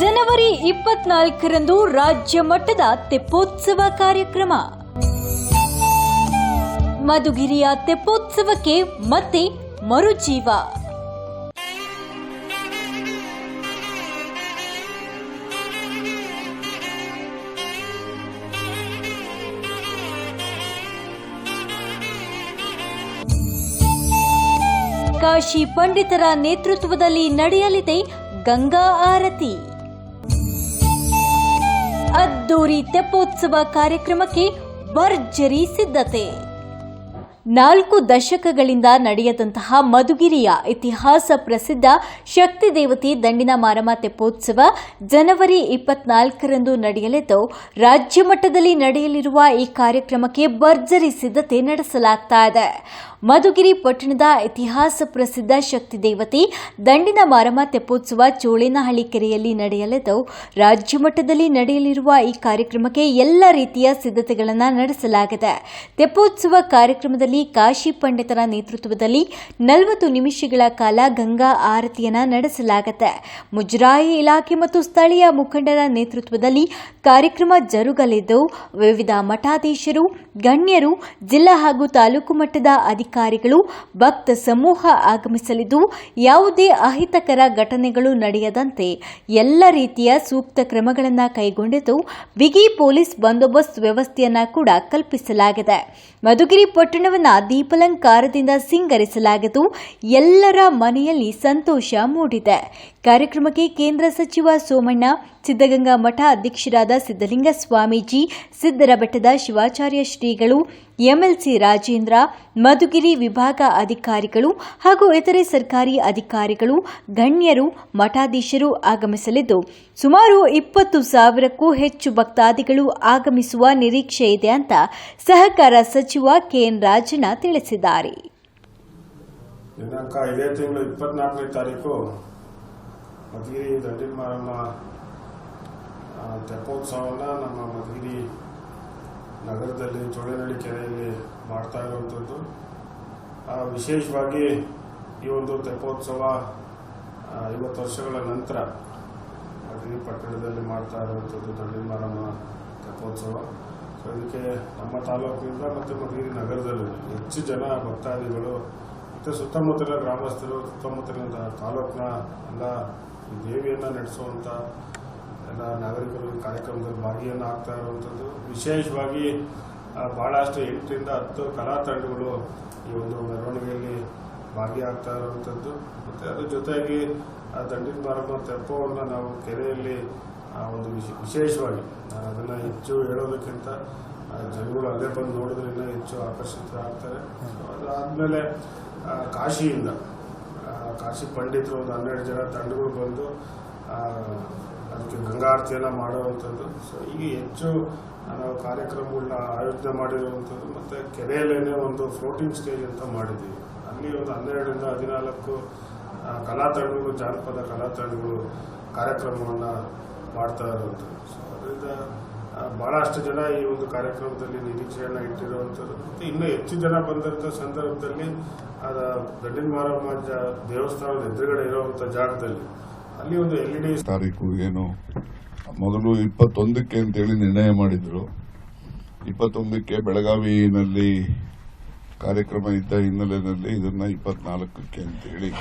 ಜನವರಿ 24ರಂದು ರಾಜ್ಯ ಮಟ್ಟದ ತೆಪ್ಪೋತ್ಸವ ಕಾರ್ಯಕ್ರಮ. ಮಧುಗಿರಿಯ ತೆಪ್ಪೋತ್ಸವಕ್ಕೆ ಮತ್ತೆ ಮರುಜೀವ. ಕಾಶಿ ಪಂಡಿತರ ನೇತೃತ್ವದಲ್ಲಿ ನಡೆಯಲಿದೆ ಗಂಗಾ ಆರತಿ. ಅದ್ದೂರಿ ತೆಪ್ಪೋತ್ಸವ ಕಾರ್ಯಕ್ರಮಕ್ಕೆ ಭರ್ಜರಿ ಸಿದ್ಧತೆ. 4 ದಶಕಗಳಿಂದ ನಡೆಯದಂತಹ ಮಧುಗಿರಿಯ ಇತಿಹಾಸ ಪ್ರಸಿದ್ಧ ಶಕ್ತಿ ದೇವತೆ ದಂಡಿನ ಮಾರಮ್ಮ ತೆಪ್ಪೋತ್ಸವ ಜನವರಿ 24ರಂದು ನಡೆಯಲಿದ್ದು, ರಾಜ್ಯ ಮಟ್ಟದಲ್ಲಿ ನಡೆಯಲಿರುವ ಈ ಕಾರ್ಯಕ್ರಮಕ್ಕೆ ಭರ್ಜರಿ ಸಿದ್ಧತೆ ನಡೆಸಲಾಗ್ತಾ ಇದೆ. ಮಧುಗಿರಿ ಪಟ್ಟಣದ ಇತಿಹಾಸ ಪ್ರಸಿದ್ಧ ಶಕ್ತಿ ದೇವತೆ ದಂಡಿನ ಮಾರಮ್ಮ ತೆಪ್ಪೋತ್ಸವ ಚೋಳೇನಹಳ್ಳಿ ಕೆರೆಯಲ್ಲಿ ನಡೆಯಲಿದ್ದು, ರಾಜ್ಯ ಮಟ್ಟದಲ್ಲಿ ನಡೆಯಲಿರುವ ಈ ಕಾರ್ಯಕ್ರಮಕ್ಕೆ ಎಲ್ಲ ರೀತಿಯ ಸಿದ್ಧತೆಗಳನ್ನು ನಡೆಸಲಾಗಿದೆ. ತೆಪ್ಪೋತ್ಸವ ಕಾರ್ಯಕ್ರಮದಲ್ಲಿ ಕಾಶಿ ಪಂಡಿತರ ನೇತೃತ್ವದಲ್ಲಿ 40 ನಿಮಿಷಗಳ ಕಾಲ ಗಂಗಾ ಆರತಿಯನ್ನು ನಡೆಸಲಾಗುತ್ತೆ. ಮುಜರಾಯಿ ಇಲಾಖೆ ಮತ್ತು ಸ್ಥಳೀಯ ಮುಖಂಡರ ನೇತೃತ್ವದಲ್ಲಿ ಕಾರ್ಯಕ್ರಮ ಜರುಗಲಿದ್ದು, ವಿವಿಧ ಮಠಾಧೀಶರು, ಗಣ್ಯರು, ಜಿಲ್ಲಾ ಹಾಗೂ ತಾಲೂಕು ಮಟ್ಟದ ಅಧಿಕಾರಿಗಳು, ಭಕ್ತ ಸಮೂಹ ಆಗಮಿಸಲಿದ್ದು, ಯಾವುದೇ ಅಹಿತಕರ ಘಟನೆಗಳು ನಡೆಯದಂತೆ ಎಲ್ಲ ರೀತಿಯ ಸೂಕ್ತ ಕ್ರಮಗಳನ್ನು ಕೈಗೊಂಡಿದ್ದು, ಬಿಗಿ ಪೊಲೀಸ್ ಬಂದೋಬಸ್ತ್ ವ್ಯವಸ್ಥೆಯನ್ನ ಕೂಡ ಕಲ್ಪಿಸಲಾಗಿದೆ. ಮಧುಗಿರಿ ಪಟ್ಟಣವನ್ನು ದೀಪಾಲಂಕಾರದಿಂದ ಸಿಂಗರಿಸಲಾಗಿದ್ದು, ಎಲ್ಲರ ಮನೆಯಲ್ಲಿ ಸಂತೋಷ ಮೂಡಿದೆ. ಕಾರ್ಯಕ್ರಮಕ್ಕೆ ಕೇಂದ್ರ ಸಚಿವ ಸೋಮಣ್ಣ, ಸಿದ್ದಗಂಗಾ ಮಠ ಅಧ್ಯಕ್ಷರಾದ ಸಿದ್ದಲಿಂಗ ಸ್ವಾಮೀಜಿ, ಸಿದ್ದರಬೆಟ್ಟದ ಶಿವಾಚಾರ್ಯ ಶ್ರೀಗಳು, ಎಂಎಲ್ಸಿ ರಾಜೇಂದ್ರ, ಮಧುಗಿರಿ ವಿಭಾಗ ಅಧಿಕಾರಿಗಳು ಹಾಗೂ ಇತರೆ ಸರ್ಕಾರಿ ಅಧಿಕಾರಿಗಳು, ಗಣ್ಯರು, ಮಠಾಧೀಶರು ಆಗಮಿಸಲಿದ್ದು, ಸುಮಾರು 20,000ಕ್ಕೂ ಹೆಚ್ಚು ಭಕ್ತಾದಿಗಳು ಆಗಮಿಸುವ ನಿರೀಕ್ಷೆ ಇದೆ ಅಂತ ಸಹಕಾರ ಸಚಿವ ಕೆಎನ್ ರಾಜಣ್ಣ ತಿಳಿಸಿದ್ದಾರೆ. ದಿನಾಂಕ ಇದೇ ತಿಂಗಳು 24ನೇ ತಾರೀಕು ಮಧುಗಿರಿ ದಂಡಿನ ಮಾರಮ್ಮ ತೆಪ್ಪೋತ್ಸವವನ್ನು ನಮ್ಮ ಮಧುಗಿರಿ ನಗರದಲ್ಲಿ ಚೋಳೇನಹಳ್ಳಿ ಕೆರೆಯಲ್ಲಿ ಮಾಡ್ತಾ ಇರುವಂಥದ್ದು. ವಿಶೇಷವಾಗಿ ಈ ಒಂದು ತೆಪ್ಪೋತ್ಸವ 50 ವರ್ಷಗಳ ನಂತರ ಮಧುಗಿರಿ ಪಟ್ಟಣದಲ್ಲಿ ಮಾಡ್ತಾ ಇರುವಂಥದ್ದು ದಂಡಿನ ಮಾರಮ್ಮ ತೆಪ್ಪೋತ್ಸವ. ಸೊ ಇದಕ್ಕೆ ನಮ್ಮ ತಾಲೂಕಿನಿಂದ ಮತ್ತು ಮಧುಗಿರಿ ನಗರದಲ್ಲಿ ಹೆಚ್ಚು ಜನ ಭಕ್ತಾದಿಗಳು ಮತ್ತು ಸುತ್ತಮುತ್ತಲಿನ ಗ್ರಾಮಸ್ಥರು, ಸುತ್ತಮುತ್ತಲಿನ ತಾಲೂಕಿನ ಎಲ್ಲ ದೇವಿಯನ್ನು ನಡೆಸುವಂಥ ಎಲ್ಲ ನಾಗರಿಕರು ಈ ಕಾರ್ಯಕ್ರಮದಲ್ಲಿ ಭಾಗಿಯನ್ನು ಆಗ್ತಾ ಇರುವಂಥದ್ದು. ವಿಶೇಷವಾಗಿ ಭಾಳಷ್ಟು 8ರಿಂದ 10 ಕಲಾ ತಂಡಗಳು ಈ ಒಂದು ಮೆರವಣಿಗೆಯಲ್ಲಿ ಭಾಗಿಯಾಗ್ತಾ ಇರುವಂಥದ್ದು. ಮತ್ತು ಅದ್ರ ಜೊತೆಗೆ ದಂಡಿನ ಮಾರಮ್ಮ ತೆಪ್ಪವನ್ನು ನಾವು ಕೆರೆಯಲ್ಲಿ ಒಂದು ವಿಶೇಷವಾಗಿ ಅದನ್ನು ಹೆಚ್ಚು ಹೇಳೋದಕ್ಕಿಂತ ಜನಗಳು ಅಲ್ಲೇ ಬಂದು ನೋಡಿದ್ರೆ ಇನ್ನೂ ಹೆಚ್ಚು ಆಕರ್ಷಿತರಾಗ್ತಾರೆ. ಅದಾದಮೇಲೆ ಕಾಶಿಯಿಂದ ಕಾಶಿ ಪಂಡಿತರು ಒಂದು 12 ಜನ ತಂಡಗಳು ಬಂದು ಅದಕ್ಕೆ ಗಂಗಾರತಿಯನ್ನು ಮಾಡುವಂಥದ್ದು. ಸೊ ಈಗ ಹೆಚ್ಚು ನಾವು ಕಾರ್ಯಕ್ರಮಗಳನ್ನ ಆಯೋಜನೆ ಮಾಡಿರುವಂಥದ್ದು. ಮತ್ತು ಕೆರೆಯಲ್ಲೇ ಒಂದು ಫ್ಲೋಟಿಂಗ್ ಸ್ಟೇಜ್ ಅಂತ ಮಾಡಿದ್ದೀವಿ. ಅಲ್ಲಿ ಒಂದು 12ರಿಂದ 14 ಕಲಾ ತಂಡಗಳು, ಜಾನಪದ ಕಲಾ ತಂಡಗಳು ಕಾರ್ಯಕ್ರಮವನ್ನು ಮಾಡ್ತಾ ಇರುವಂಥದ್ದು. ಸೊ ಅದರಿಂದ ಭಾಳಷ್ಟು ಜನ ಈ ಒಂದು ಕಾರ್ಯಕ್ರಮದಲ್ಲಿ ನಿರೀಕ್ಷೆಯನ್ನು ಇಟ್ಟಿರುವಂಥದ್ದು. ಮತ್ತು ಇನ್ನೂ ಹೆಚ್ಚು ಜನ ಬಂದಂಥ ಸಂದರ್ಭದಲ್ಲಿ ದಂಡಿನ ಮಾರಮ್ಮ ದೇವಸ್ಥಾನದ ಎದುರುಗಡೆ ಇರುವಂಥ ಜಾಗದಲ್ಲಿ ಅಲ್ಲಿ ಒಂದು LED ತಾರೀಕು ಏನು ಮೊದಲು 21ಕ್ಕೆ ಅಂತೇಳಿ ನಿರ್ಣಯ ಮಾಡಿದ್ರು. 21ಕ್ಕೆ ಬೆಳಗಾವಿನಲ್ಲಿ ಕಾರ್ಯಕ್ರಮ ಇದ್ದ ಹಿನ್ನೆಲೆಯಲ್ಲಿ ಇದನ್ನ 24ಕ್ಕೆ ಅಂತೇಳಿ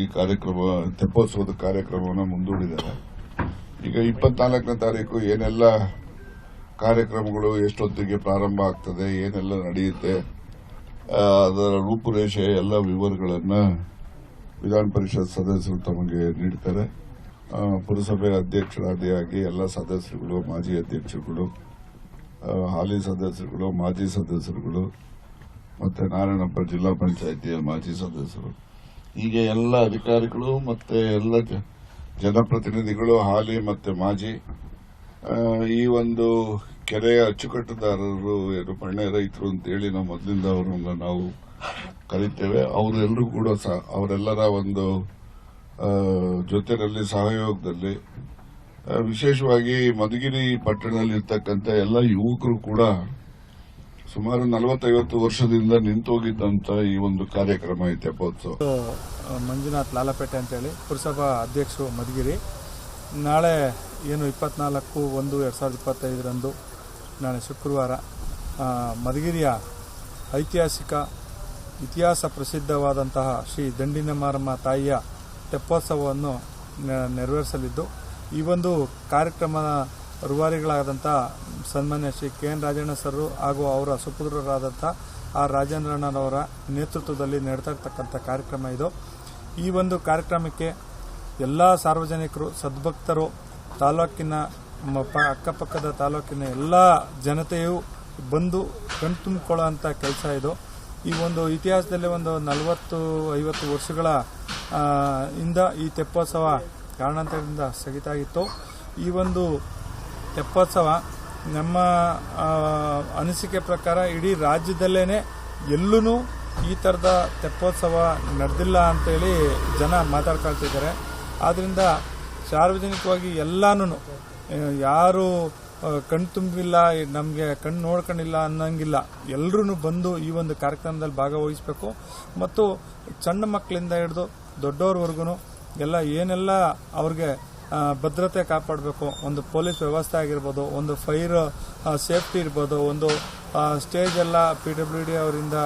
ಈ ಕಾರ್ಯಕ್ರಮ ತೆಪ್ಪೋತ್ಸವದ ಕಾರ್ಯಕ್ರಮವನ್ನು ಮುಂದೂಡಿದ್ದಾರೆ. ಈಗ 24ನೇ ತಾರೀಕು ಏನೆಲ್ಲ ಕಾರ್ಯಕ್ರಮಗಳು ಎಷ್ಟೊತ್ತಿಗೆ ಪ್ರಾರಂಭ ಆಗ್ತದೆ, ಏನೆಲ್ಲ ನಡೆಯುತ್ತೆ, ಅದರ ರೂಪುರೇಷೆ ಎಲ್ಲ ವಿವರಗಳನ್ನು ವಿಧಾನ ಪರಿಷತ್ ಸದಸ್ಯರು ತಮಗೆ ನೀಡುತ್ತಾರೆ. ಪುರಸಭೆ ಅಧ್ಯಕ್ಷರಾದಿಯಾಗಿ ಎಲ್ಲ ಸದಸ್ಯರುಗಳು, ಮಾಜಿ ಅಧ್ಯಕ್ಷರುಗಳು, ಹಾಲಿ ಸದಸ್ಯರುಗಳು, ಮಾಜಿ ಸದಸ್ಯರುಗಳು ಮತ್ತು ನಾರಾಯಣಪ್ಪ ಜಿಲ್ಲಾ ಪಂಚಾಯಿತಿಯ ಮಾಜಿ ಸದಸ್ಯರು, ಹೀಗೆ ಎಲ್ಲ ಅಧಿಕಾರಿಗಳು ಮತ್ತು ಎಲ್ಲ ಜನಪ್ರತಿನಿಧಿಗಳು, ಹಾಲಿ ಮತ್ತು ಮಾಜಿ, ಈ ಒಂದು ಕೆರೆಯ ಅಚ್ಚುಕಟ್ಟುದಾರರು, ಪಣ್ಣೆ ರೈತರು ಅಂತೇಳಿ ನಾವು ಮೊದಲಿಂದ ಅವರನ್ನು ನಾವು ಕರೀತೇವೆ. ಅವರೆಲ್ಲರೂ ಕೂಡ ಅವರೆಲ್ಲರ ಒಂದು ಜೊತೆಯಲ್ಲಿ ಸಹಯೋಗದಲ್ಲಿ ವಿಶೇಷವಾಗಿ ಮಧುಗಿರಿ ಪಟ್ಟಣದಲ್ಲಿರ್ತಕ್ಕಂಥ ಎಲ್ಲ ಯುವಕರು ಕೂಡ ಸುಮಾರು 40-50 ವರ್ಷದಿಂದ ನಿಂತೋಗಿದ್ದಂತ ಈ ಒಂದು ಕಾರ್ಯಕ್ರಮ ಈ ತೆಪ್ಪೋತ್ಸವ. ಮಂಜುನಾಥ್ ಲಾಲಪೇಟೆ ಅಂತೇಳಿ ಪುರಸಭಾ ಅಧ್ಯಕ್ಷರು ಮಧುಗಿರಿ. ನಾಳೆ ಏನು 24/1/2025 ನಾಳೆ ಶುಕ್ರವಾರ ಮಧುಗಿರಿಯ ಐತಿಹಾಸಿಕ ಇತಿಹಾಸ ಪ್ರಸಿದ್ಧವಾದಂತಹ ಶ್ರೀ ದಂಡಿನಮಾರಮ್ಮ ತಾಯಿಯ ತೆಪ್ಪೋತ್ಸವವನ್ನು ನೆರವೇರಿಸಲಿದ್ದು, ಈ ಒಂದು ಕಾರ್ಯಕ್ರಮದ ರೂವಾರಿಗಳಾದಂಥ ಸನ್ಮಾನ್ಯ ಶ್ರೀ KN ರಾಜಣ್ಣ ಸರ್ ಹಾಗೂ ಅವರ ಸುಪುತ್ರರಾದಂಥ ಆರ್ ರಾಜೇಂದ್ರಣ್ಣನವರ ನೇತೃತ್ವದಲ್ಲಿ ನಡೆತಾ ಇರ್ತಕ್ಕಂಥ ಕಾರ್ಯಕ್ರಮ ಇದು. ಈ ಒಂದು ಕಾರ್ಯಕ್ರಮಕ್ಕೆ ಎಲ್ಲ ಸಾರ್ವಜನಿಕರು, ಸದ್ಭಕ್ತರು, ತಾಲೂಕಿನ ಅಕ್ಕಪಕ್ಕದ ತಾಲೂಕಿನ ಎಲ್ಲ ಜನತೆಯು ಬಂದು ಕಣ್ತುಂಬಿಕೊಳ್ಳುವಂಥ ಕೆಲಸ ಇದು. ಈ ಒಂದು ಇತಿಹಾಸದಲ್ಲಿ ಒಂದು 40-50 ವರ್ಷಗಳ ಇಂದ ಈ ತೆಪ್ಪೋತ್ಸವ ಕಾರಣಾಂತರದಿಂದ ಸ್ಥಗಿತ ಆಗಿತ್ತು. ಈ ಒಂದು ತೆಪ್ಪೋತ್ಸವ ನಮ್ಮ ಅನಿಸಿಕೆ ಪ್ರಕಾರ ಇಡೀ ರಾಜ್ಯದಲ್ಲೇ ಎಲ್ಲೂ ಈ ಥರದ ತೆಪ್ಪೋತ್ಸವ ನಡೆದಿಲ್ಲ ಅಂತೇಳಿ ಜನ ಮಾತಾಡ್ಕೊಳ್ತಿದ್ದಾರೆ. ಆದ್ದರಿಂದ ಸಾರ್ವಜನಿಕವಾಗಿ ಎಲ್ಲಾನು ಯಾರು ಕಣ್ಣು ತುಂಬಿಲ್ಲ, ನಮಗೆ ಕಣ್ಣು ನೋಡ್ಕೊಂಡಿಲ್ಲ ಅನ್ನಂಗಿಲ್ಲ, ಎಲ್ಲರೂ ಬಂದು ಈ ಒಂದು ಕಾರ್ಯಕ್ರಮದಲ್ಲಿ ಭಾಗವಹಿಸಬೇಕು. ಮತ್ತು ಸಣ್ಣ ಮಕ್ಕಳಿಂದ ಹಿಡಿದು ದೊಡ್ಡವ್ರವರೆಗೂ ಎಲ್ಲ ಏನೆಲ್ಲ ಅವ್ರಿಗೆ ಭದ್ರತೆ ಕಾಪಾಡಬೇಕು, ಒಂದು ಪೊಲೀಸ್ ವ್ಯವಸ್ಥೆ ಆಗಿರ್ಬೋದು, ಒಂದು ಫೈರ್ ಸೇಫ್ಟಿ ಇರ್ಬೋದು, ಒಂದು ಸ್ಟೇಜ್ ಎಲ್ಲ PWD ಅವರಿಂದ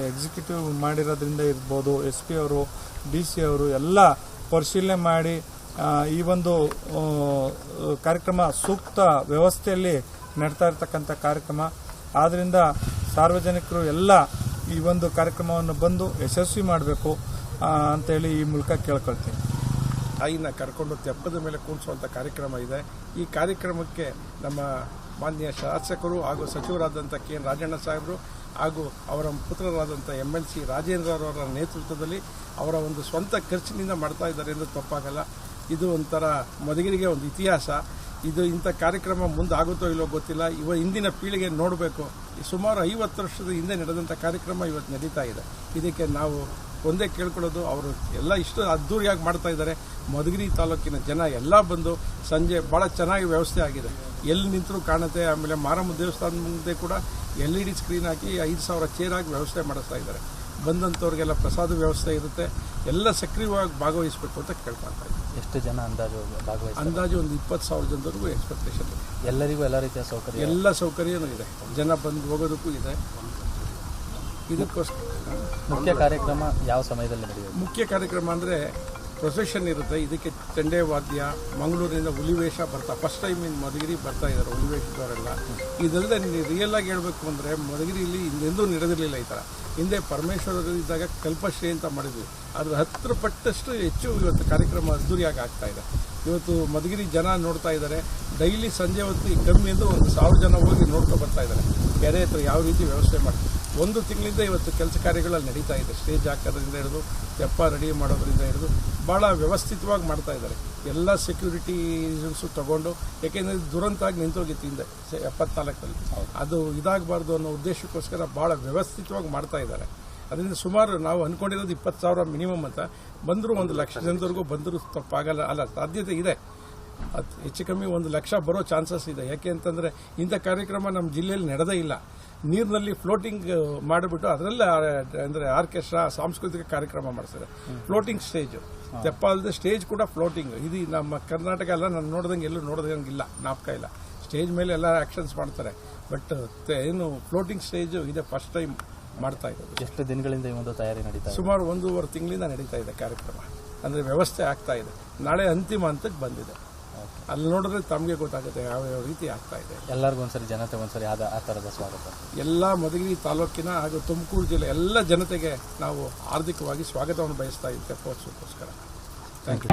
ಎಕ್ಸಿಕ್ಯೂಟಿವ್ ಮಾಡಿರೋದ್ರಿಂದ ಇರ್ಬೋದು, SP ಅವರು, DC ಅವರು ಎಲ್ಲ ಪರಿಶೀಲನೆ ಮಾಡಿ ಈ ಒಂದು ಕಾರ್ಯಕ್ರಮ ಸೂಕ್ತ ವ್ಯವಸ್ಥೆಯಲ್ಲಿ ನಡ್ತಾ ಇರ್ತಕ್ಕಂಥ ಕಾರ್ಯಕ್ರಮ. ಆದ್ದರಿಂದ ಸಾರ್ವಜನಿಕರು ಎಲ್ಲ ಈ ಒಂದು ಕಾರ್ಯಕ್ರಮವನ್ನು ಬಂದು ಯಶಸ್ವಿ ಮಾಡಬೇಕು ಅಂತೇಳಿ ಈ ಮೂಲಕ ಕೇಳ್ಕೊಳ್ತೀನಿ. ತಾಯಿನ ಕರ್ಕೊಂಡು ತೆಪ್ಪದ ಮೇಲೆ ಕೂರಿಸುವಂಥ ಕಾರ್ಯಕ್ರಮ ಇದೆ. ಈ ಕಾರ್ಯಕ್ರಮಕ್ಕೆ ನಮ್ಮ ಮಾನ್ಯ ಶಾಸಕರು ಹಾಗೂ ಸಚಿವರಾದಂಥ KN ರಾಜಣ್ಣ ಸಾಹೇಬರು ಹಾಗೂ ಅವರ ಪುತ್ರರಾದಂಥ MLC ರಾಜೇಂದ್ರ ಅವರ ನೇತೃತ್ವದಲ್ಲಿ ಅವರ ಒಂದು ಸ್ವಂತ ಖರ್ಚಿನಿಂದ ಮಾಡ್ತಾ ಇದ್ದಾರೆ ಎಂದು ತಪ್ಪಾಗಲ್ಲ. ಇದು ಒಂಥರ ಮಧುಗಿರಿಗೆ ಒಂದು ಇತಿಹಾಸ. ಇದು ಇಂಥ ಕಾರ್ಯಕ್ರಮ ಮುಂದೆ ಆಗುತ್ತೋ ಇಲ್ಲೋ ಗೊತ್ತಿಲ್ಲ. ಇಂದಿನ ಪೀಳಿಗೆ ನೋಡಬೇಕು. ಸುಮಾರು 50 ವರ್ಷದ ಹಿಂದೆ ನಡೆದಂಥ ಕಾರ್ಯಕ್ರಮ ಇವತ್ತು ನಡೀತಾ ಇದೆ. ಇದಕ್ಕೆ ನಾವು ಒಂದೇ ಕೇಳ್ಕೊಳ್ಳೋದು, ಅವರು ಎಲ್ಲ ಇಷ್ಟು ಅದ್ದೂರಿಯಾಗಿ ಮಾಡ್ತಾ ಇದ್ದಾರೆ. ಮಧುಗಿರಿ ತಾಲೂಕಿನ ಜನ ಎಲ್ಲ ಬಂದು ಸಂಜೆ ಭಾಳ ಚೆನ್ನಾಗಿ ವ್ಯವಸ್ಥೆ ಆಗಿದೆ. ಎಲ್ಲಿ ನಿಂತರೂ ಕಾಣುತ್ತೆ. ಆಮೇಲೆ ಮಾರಮ್ಮ ದೇವಸ್ಥಾನ ಮುಂದೆ ಕೂಡ LED ಸ್ಕ್ರೀನ್ ಹಾಕಿ 5,000 ಚೇರ್ ಆಗಿ ವ್ಯವಸ್ಥೆ ಮಾಡಿಸ್ತಾ ಇದ್ದಾರೆ. ಬಂದಂಥವ್ರಿಗೆಲ್ಲ ಪ್ರಸಾದ ವ್ಯವಸ್ಥೆ ಇರುತ್ತೆ. ಎಲ್ಲ ಸಕ್ರಿಯವಾಗಿ ಭಾಗವಹಿಸಬೇಕು ಅಂತ ಕೇಳ್ಕೊಳ್ತಾ ಇದ್ದಾರೆ. ಎಷ್ಟು ಜನ ಅಂದಾಜು ಒಂದು 20,000 ಜನದವರೆಗೂ ಎಕ್ಸ್ಪೆಕ್ಟೇಷನ್ ಇದೆ. ಎಲ್ಲರಿಗೂ ಎಲ್ಲ ರೀತಿಯ ಸೌಕರ್ಯ, ಎಲ್ಲ ಸೌಕರ್ಯನೂ ಇದೆ. ಜನ ಬಂದು ಹೋಗೋದಕ್ಕೂ ಇದೆ. ಇದಕ್ಕೋಸ್ಕರ ಮುಖ್ಯ ಕಾರ್ಯಕ್ರಮ ಯಾವ ಸಮಯದಲ್ಲಿ ನಡೆಯುತ್ತೆ? ಮುಖ್ಯ ಕಾರ್ಯಕ್ರಮ ಅಂದರೆ ಪ್ರೊಸೆಷನ್ ಇರುತ್ತೆ. ಇದಕ್ಕೆ ಚೆಂಡೆ ವಾದ್ಯ, ಮಂಗಳೂರಿನಿಂದ ಹುಲಿವೇಷ ಫಸ್ಟ್ ಟೈಮ್ ಇನ್ ಮಧುಗಿರಿ ಬರ್ತಾ ಇದ್ದಾರೆ ಹುಲಿವೇಷದವರೆಲ್ಲ. ಇದಲ್ಲದೆ ರಿಯಲ್ ಆಗಿ ಹೇಳಬೇಕು ಅಂದರೆ ಮಧುಗಿರಿಯಲ್ಲಿ ಹಿಂದೆಂದೂ ನಡೆದಿರಲಿಲ್ಲ ಈ ಥರ. ಹಿಂದೆ ಪರಮೇಶ್ವರರು ಇದ್ದಾಗ ಕಲ್ಪಶ್ರೀ ಅಂತ ಮಾಡಿದ್ವಿ. ಅದ್ರ 10 ಪಟ್ಟಷ್ಟು ಹೆಚ್ಚು ಇವತ್ತು ಕಾರ್ಯಕ್ರಮ ಅದ್ದೂರಿಯಾಗಿ ಆಗ್ತಾ ಇದೆ. ಇವತ್ತು ಮಧುಗಿರಿ ಜನ ನೋಡ್ತಾ ಇದ್ದಾರೆ. ಡೈಲಿ ಸಂಜೆ ಹೊತ್ತು ಕಮ್ಮಿ ಎಂದು 1,000 ಜನ ಹೋಗಿ ನೋಡ್ಕೊ ಬರ್ತಾ ಇದ್ದಾರೆ. ಕೆರೆ ಹತ್ರ ಯಾವ ರೀತಿ ವ್ಯವಸ್ಥೆ ಮಾಡ್ತೀವಿ. 1 ತಿಂಗಳಿಂದ ಇವತ್ತು ಕೆಲಸ ಕಾರ್ಯಗಳಲ್ಲಿ ನಡೀತಾ ಇದೆ. ಸ್ಟೇಜ್ ಹಾಕೋದ್ರಿಂದ ಹಿಡಿದು ತೆಪ್ಪ ರೆಡಿ ಮಾಡೋದ್ರಿಂದ ಹಿಡಿದು ಭಾಳ ವ್ಯವಸ್ಥಿತವಾಗಿ ಮಾಡ್ತಾ ಇದ್ದಾರೆ. ಎಲ್ಲ ಸೆಕ್ಯೂರಿಟೀಸು ತಗೊಂಡು, ಯಾಕೆಂದರೆ ದುರಂತ ಆಗಿ ನಿಂತೋಗಿತ್ತು ಹಿಂದೆ 74ರಲ್ಲಿ. ಅದು ಇದಾಗಬಾರ್ದು ಅನ್ನೋ ಉದ್ದೇಶಕ್ಕೋಸ್ಕರ ಭಾಳ ವ್ಯವಸ್ಥಿತವಾಗಿ ಮಾಡ್ತಾ ಇದ್ದಾರೆ. ಅದರಿಂದ ಸುಮಾರು ನಾವು ಅಂದ್ಕೊಂಡಿರೋದು 20,000 ಮಿನಿಮಮ್ ಅಂತ. ಬಂದರೂ 1,00,000 ಜನದವರೆಗೂ ಬಂದರೂ ತಪ್ಪಾಗಲ್ಲ, ಅಲ್ಲ ಸಾಧ್ಯತೆ ಇದೆ. ಅದು ಹೆಚ್ಚು ಕಮ್ಮಿ 1,00,000 ಬರೋ ಚಾನ್ಸಸ್ ಇದೆ. ಯಾಕೆ ಅಂತಂದರೆ ಇಂಥ ಕಾರ್ಯಕ್ರಮ ನಮ್ಮ ಜಿಲ್ಲೆಯಲ್ಲಿ ನಡೆದೇ ಇಲ್ಲ. ನೀರಿನಲ್ಲಿ ಫ್ಲೋಟಿಂಗ್ ಮಾಡಿಬಿಟ್ಟು ಅದರಲ್ಲೇ ಅಂದರೆ ಆರ್ಕೆಸ್ಟ್ರಾ ಸಾಂಸ್ಕೃತಿಕ ಕಾರ್ಯಕ್ರಮ ಮಾಡಿಸ್ತಾರೆ. ಫ್ಲೋಟಿಂಗ್ ಸ್ಟೇಜು, ತೆಪ್ಪ ಅಲ್ಲದೆ ಸ್ಟೇಜ್ ಕೂಡ ಫ್ಲೋಟಿಂಗ್. ಇದು ನಮ್ಮ ಕರ್ನಾಟಕ ಎಲ್ಲ ನಾನು ನೋಡ್ದಂಗೆ ಎಲ್ಲೂ ನೋಡ್ದಂಗಿಲ್ಲ, ಜ್ಞಾಪಕ ಇಲ್ಲ. ಸ್ಟೇಜ್ ಮೇಲೆ ಎಲ್ಲ ಆ್ಯಕ್ಷನ್ಸ್ ಮಾಡ್ತಾರೆ. ಬಟ್ ಏನು ಫ್ಲೋಟಿಂಗ್ ಸ್ಟೇಜು ಇದೆ ಫಸ್ಟ್ ಟೈಮ್ ಮಾಡ್ತಾ ಇರೋದು. ಎಷ್ಟು ದಿನಗಳಿಂದ ಈ ಒಂದು ತಯಾರಿ ನಡೀತಾ ಇದೆ? ಸುಮಾರು 1.5 ತಿಂಗಳಿಂದ ನಡೀತಾ ಇದೆ ಕಾರ್ಯಕ್ರಮ. ಅಂದರೆ ವ್ಯವಸ್ಥೆ ಆಗ್ತಾ ಇದೆ. ನಾಳೆ ಅಂತಿಮ ಹಂತಕ್ಕೆ ಬಂದಿದೆ. ಅಲ್ಲಿ ನೋಡಿದ್ರೆ ತಮಗೆ ಗೊತ್ತಾಗುತ್ತೆ ಯಾವ ರೀತಿ ಆಗ್ತಾ ಇದೆ. ಎಲ್ಲರಿಗೂ ಒಂದ್ಸರಿ ಜನತೆ ಒಂದ್ಸರಿ ಆ ಥರದ ಸ್ವಾಗತ. ಎಲ್ಲ ಮಧುಗಿರಿ ತಾಲೂಕಿನ ಹಾಗೂ ತುಮಕೂರು ಜಿಲ್ಲೆ ಎಲ್ಲ ಜನತೆಗೆ ನಾವು ಹಾರ್ದಿಕವಾಗಿ ಸ್ವಾಗತವನ್ನು ಬಯಸ್ತಾ ಇದ್ದೇವೆ ತೆಪ್ಪೋತ್ಸವಕ್ಕೋಸ್ಕರ. Thank you.